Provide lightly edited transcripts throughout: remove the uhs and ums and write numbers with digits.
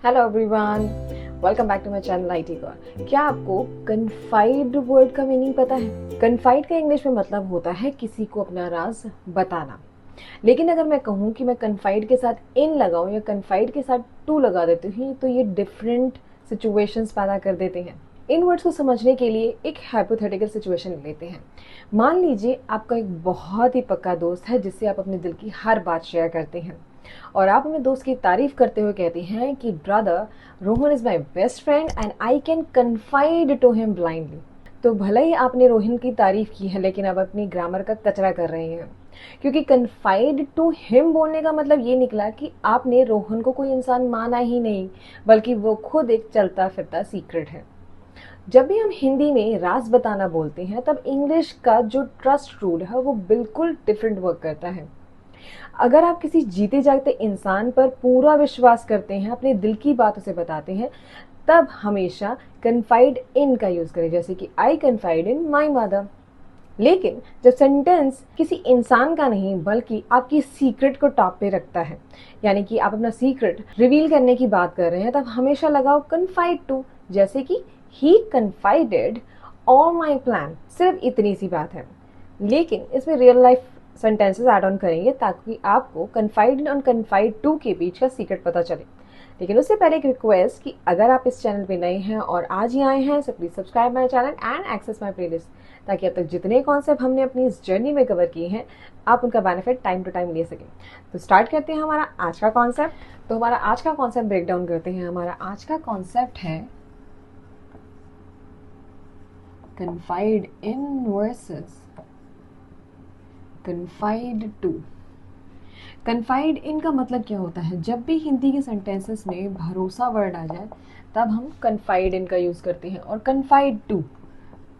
Hello everyone, welcome back to my channel IT core. क्या आपको confide word का meaning पता है? कन्फाइड का इंग्लिश में मतलब होता है किसी को अपना राज बताना। लेकिन अगर मैं कहूँ कि मैं कन्फाइड के साथ इन लगाऊं या कन्फाइड के साथ टू लगा देती हूँ तो ये डिफरेंट सिचुएशंस पैदा कर देते हैं। इन वर्ड्स को समझने के लिए एक हाइपोथेटिकल सिचुएशन लेते हैं। मान लीजिए आपका एक बहुत ही पक्का दोस्त है जिससे आप अपने दिल की हर बात शेयर करते हैं और आप अपने दोस्त की तारीफ करते हुए कहती हैं कि brother, Rohan is my best friend and I can confide to him blindly. तो भले ही आपने रोहन की तारीफ की है लेकिन अब अपनी ग्रामर का कचरा कर रहे हैं, क्योंकि कन्फाइड टू हिम बोलने का मतलब ये निकला कि आपने रोहन को कोई इंसान माना ही नहीं, बल्कि वो खुद एक चलता फिरता सीक्रेट है। जब भी हम हिंदी में राज बताना बोलते हैं तब इंग्लिश का जो ट्रस्ट रूल है वो बिल्कुल डिफरेंट वर्क करता है। अगर आप किसी जीते जागते इंसान पर पूरा विश्वास करते हैं, अपने दिल की बात उसे बताते हैं, तब हमेशा कन्फाइड इन का यूज करें, जैसे कि आई कन्फाइड इन माई मदर। लेकिन जब सेंटेंस किसी इंसान का नहीं बल्कि आपकी सीक्रेट को टॉप पे रखता है, यानी कि आप अपना सीक्रेट रिवील करने की बात कर रहे हैं, तब हमेशा लगाओ कन्फाइड टू, जैसे कि ही कन्फाइडेड ऑल माई प्लान। सिर्फ इतनी सी बात है, लेकिन इसमें real life sentences add on करेंगे ताकि आपको कन्फाइड और कन्फाइड टू के बीच का सीक्रेट पता चले। लेकिन उससे पहले एक रिक्वेस्ट कि अगर आप इस चैनल पे नए हैं और आज ही आए हैं, so please subscribe my channel and access my playlist, ताकि अब तक जितने कॉन्सेप्ट हमने अपनी इस जर्नी में कवर किए हैं आप उनका बेनिफिट टाइम टू टाइम ले सकें। तो स्टार्ट करते हैं हमारा आज का कॉन्सेप्ट। तो हमारा आज का कॉन्सेप्ट ब्रेक डाउन करते हैं। हमारा आज का कॉन्सेप्ट है confide in versus confide to. Confide in का मतलब क्या होता है? जब भी हिंदी के सेंटेंसेस में भरोसा वर्ड आ जाए तब हम कन्फाइड इन का यूज करते हैं। और कन्फाइड टू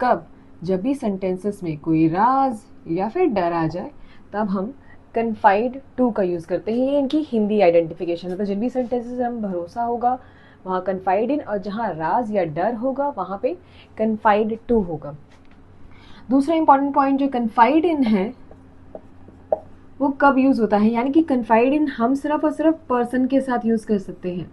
कब? जब भी सेंटेंसेस में कोई राज या फिर डर आ जाए तब हम कन्फाइड टू का यूज करते हैं। ये इनकी हिंदी आइडेंटिफिकेशन है। तो जिन भी सेंटेंसेस में भरोसा होगा वहाँ कन्फाइड इन, और जहाँ राज या डर होगा वहाँ पे कन्फाइड टू होगा। दूसरा इंपॉर्टेंट पॉइंट जो कन्फाइड इन है वो कब यूज होता है, यानी कि कन्फाइड इन हम सिर्फ और सिर्फ पर्सन के साथ यूज कर सकते हैं।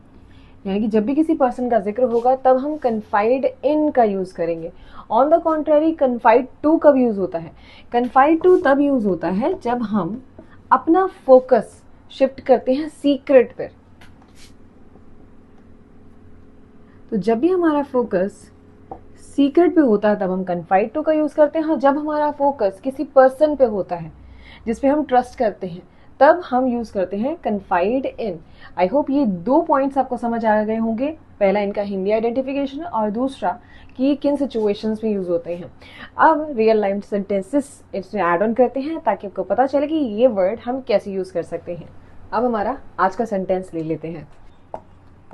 यानी कि जब भी किसी पर्सन का जिक्र होगा तब हम कन्फाइड इन का यूज करेंगे। On the contrary confide to कब यूज होता है? कन्फाइड टू तब यूज होता है जब हम अपना फोकस शिफ्ट करते हैं सीक्रेट पर। तो जब भी हमारा फोकस सीक्रेट पे होता है तब हम कन्फाइड टू का यूज करते हैं। जब हमारा फोकस किसी पर्सन पे होता है जिसपे हम ट्रस्ट करते हैं तब हम यूज करते हैं कन्फाइड इन। आई होप ये दो पॉइंट्स आपको समझ आ गए होंगे। पहला इनका हिंदी आइडेंटिफिकेशन और दूसरा कि किन सिचुएशंस में यूज होते हैं। अब रियल लाइफ सेंटेंसेस इसमें ऐड ऑन करते हैं ताकि आपको पता चले कि ये वर्ड हम कैसे यूज कर सकते हैं। अब हमारा आज का सेंटेंस ले लेते हैं।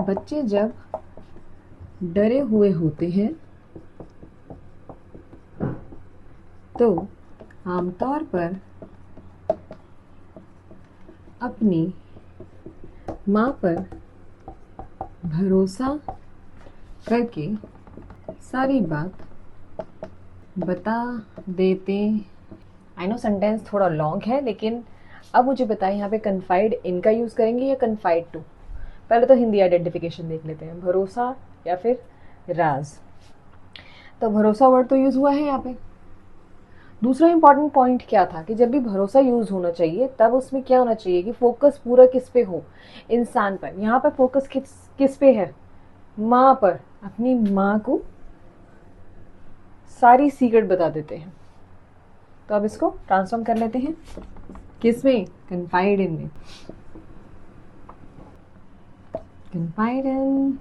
बच्चे जब डरे हुए होते हैं तो आमतौर पर अपनी माँ पर भरोसा करके सारी बात बता देते। आई नो सेंटेंस थोड़ा लॉन्ग है, लेकिन अब मुझे बताएं यहाँ पे कन्फाइड इन का यूज़ करेंगे या कन्फाइड टू? पहले तो हिंदी आइडेंटिफिकेशन देख लेते हैं, भरोसा या फिर राज। तो भरोसा वर्ड तो यूज़ हुआ है यहाँ पे। दूसरा इंपॉर्टेंट पॉइंट क्या था कि जब भी भरोसा यूज होना चाहिए तब उसमें क्या होना चाहिए कि फोकस पूरा किस पे हो? इंसान पर। यहाँ पर फोकस किस पे है? माँ पर। अपनी माँ को सारी सीक्रेट बता देते हैं। तो अब इसको ट्रांसफॉर्म कर लेते हैं किस में? कन्फाइड इन में। Confide in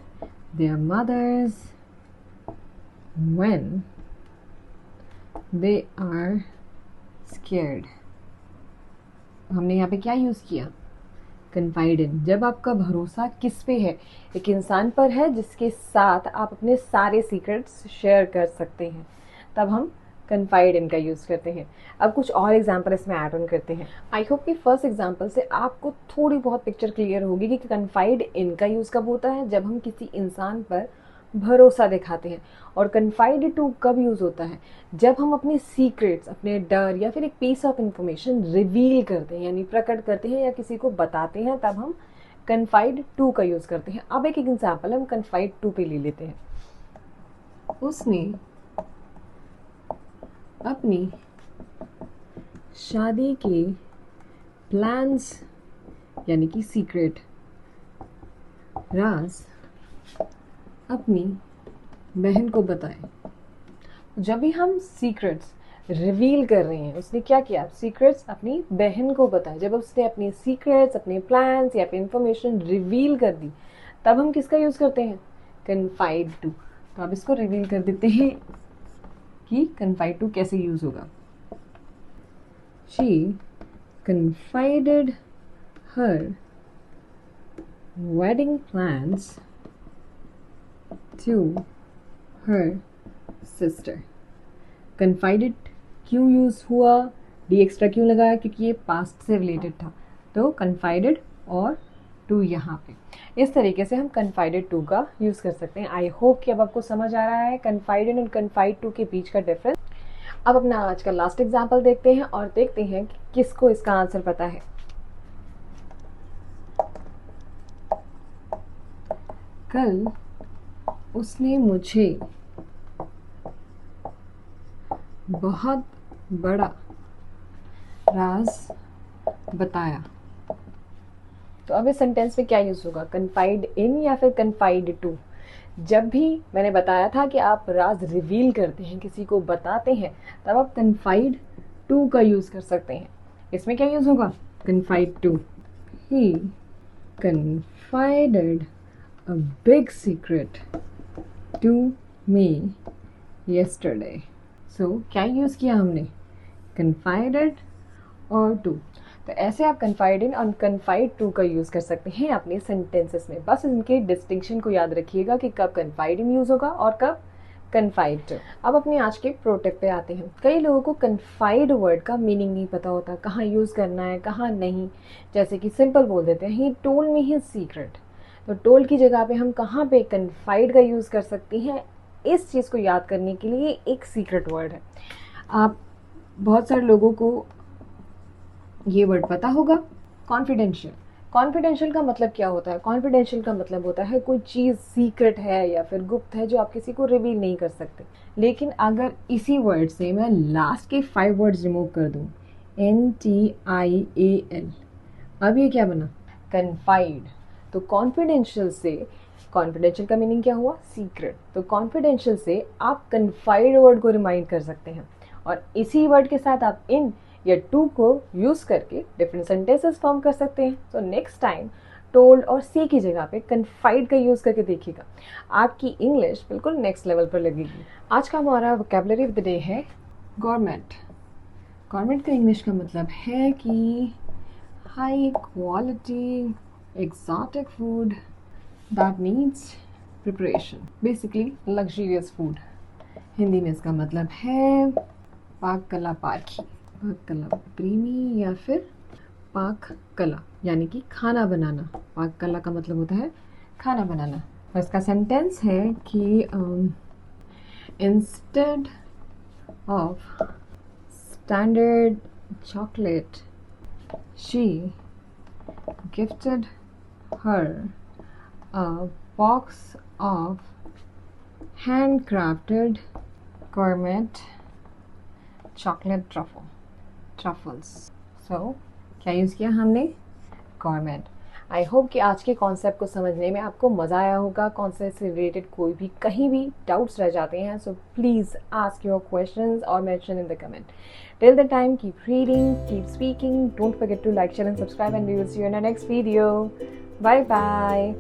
their mothers when they are scared। हमने यहाँ पे क्या यूज किया? Confide in. जब आपका भरोसा किस पे है? एक इंसान पर है जिसके साथ आप अपने सारे सीक्रेट्स शेयर कर सकते हैं, तब हम कन्फाइड इन का यूज करते हैं। अब कुछ और एग्जाम्पल इसमें ऐड ऑन करते हैं। आई होप कि फर्स्ट एग्जाम्पल से आपको थोड़ी बहुत पिक्चर क्लियर होगी कि कन्फाइड इन का यूज कब होता है? जब हम किसी इंसान पर भरोसा दिखाते हैं। और कन्फाइड टू कब यूज होता है? जब हम अपने सीक्रेट्स, अपने डर या फिर एक पीस ऑफ इंफॉर्मेशन रिवील करते हैं, यानी प्रकट करते हैं या किसी को बताते हैं, तब हम कन्फाइड टू का यूज़ करते हैं। अब एक एग्जाम्पल हम कन्फाइड टू पे ले लेते हैं। उसने अपनी शादी के प्लान्स यानी कि सीक्रेट राज अपनी बहन को बताए। जब भी हम सीक्रेट्स रिवील कर रहे हैं, उसने क्या किया, सीक्रेट्स अपनी बहन को बताए। जब उसने अपनी सीक्रेट्स, अपने प्लान्स या फिर इंफॉर्मेशन रिवील कर दी, तब हम किसका यूज़ करते हैं, कन्फाइड टू। तो अब इसको रिवील कर देते हैं कि कन्फाइड टू कैसे यूज़ होगा। She confided her wedding plans to her sister। confided क्यों यूज़ हुआ, डी एक्स्ट्रा क्यों लगाया, क्योंकि ये पास्ट से रिलेटेड था। तो confided और टू यहाँ पे इस तरीके से हम confided टू का यूज़ कर सकते हैं। आई होप कि अब आपको समझ आ रहा है confided और confide टू के बीच का डिफरेंस। अब अपना आज का लास्ट एग्जाम्पल देखते हैं और देखते हैं कि किसको इसका आंसर पता है। कल उसने मुझे बहुत बड़ा राज बताया। तो अब इस सेंटेंस में क्या यूज होगा, कन्फाइड इन या फिर कन्फाइड टू। जब भी मैंने बताया था कि आप राज रिवील करते हैं, किसी को बताते हैं, तब आप कन्फाइड टू का यूज कर सकते हैं। इसमें क्या यूज होगा, confide to. He confided a big secret to me yesterday। so क्या यूज किया हमने, confided और टू। तो ऐसे आप confide in और confide to का यूज़ कर सकते हैं अपने सेंटेंसेस में। बस इनके डिस्टिंक्शन को याद रखिएगा कि कब confide in यूज़ होगा और कब confide to। अब अपने आज के प्रोटेक्ट पे आते हैं। कई लोगों को confide वर्ड का मीनिंग नहीं पता होता, कहाँ यूज़ करना है कहाँ नहीं। जैसे कि सिंपल बोल देते हैं, he told me his secret. तो टोल्ड की जगह पे हम कहाँ पे confide का यूज़ कर सकते हैं, इस चीज़ को याद करने के लिए एक सीक्रेट वर्ड है। आप बहुत सारे लोगों को ये वर्ड पता होगा, कॉन्फिडेंशियल। कॉन्फिडेंशियल का मतलब क्या होता है, कॉन्फिडेंशियल का मतलब होता है कोई चीज़ सीक्रेट है या फिर गुप्त है जो आप किसी को रिवील नहीं कर सकते। लेकिन अगर इसी वर्ड से मैं लास्ट के 5 वर्ड्स रिमूव कर दूँ, NTIAL, अब ये क्या बना, कन्फाइड। तो कॉन्फिडेंशियल से, कॉन्फिडेंशियल का मीनिंग क्या हुआ, सीक्रेट। तो कॉन्फिडेंशियल से आप कन्फाइड वर्ड को रिमाइंड कर सकते हैं और इसी वर्ड के साथ आप इन या टू को यूज करके डिफरेंट सेंटेंसेस फॉर्म कर सकते हैं। सो नेक्स्ट टाइम टोल्ड और सी की जगह पे कन्फाइड का यूज करके देखिएगा, आपकी इंग्लिश बिल्कुल नेक्स्ट लेवल पर लगेगी। आज का हमारा वोकैबुलरी ऑफ द डे है गवर्नमेंट। गवर्नमेंट का इंग्लिश का मतलब है कि high quality exotic food that needs preparation, basically luxurious food. Hindi में इसका मतलब है पाक कला पारखी, पाक कला प्रेमी या फिर पाक कला यानी कि खाना बनाना। पाक कला का मतलब होता है खाना बनाना। और इसका सेंटेंस है कि instead of standard chocolate she gifted her a box of handcrafted gourmet chocolate truffles। so क्या यूज़ किया हमने, gourmet। आई होप कि आज के कॉन्सेप्ट को समझने में आपको मज़ा आया होगा। कॉन्सेप्ट से रिलेटेड कोई भी कहीं भी डाउट्स रह जाते हैं, so please ask your questions और mention in the comment. Till the time keep reading, keep speaking, don't forget to like, share and subscribe, and we will see you in the next video. Bye bye.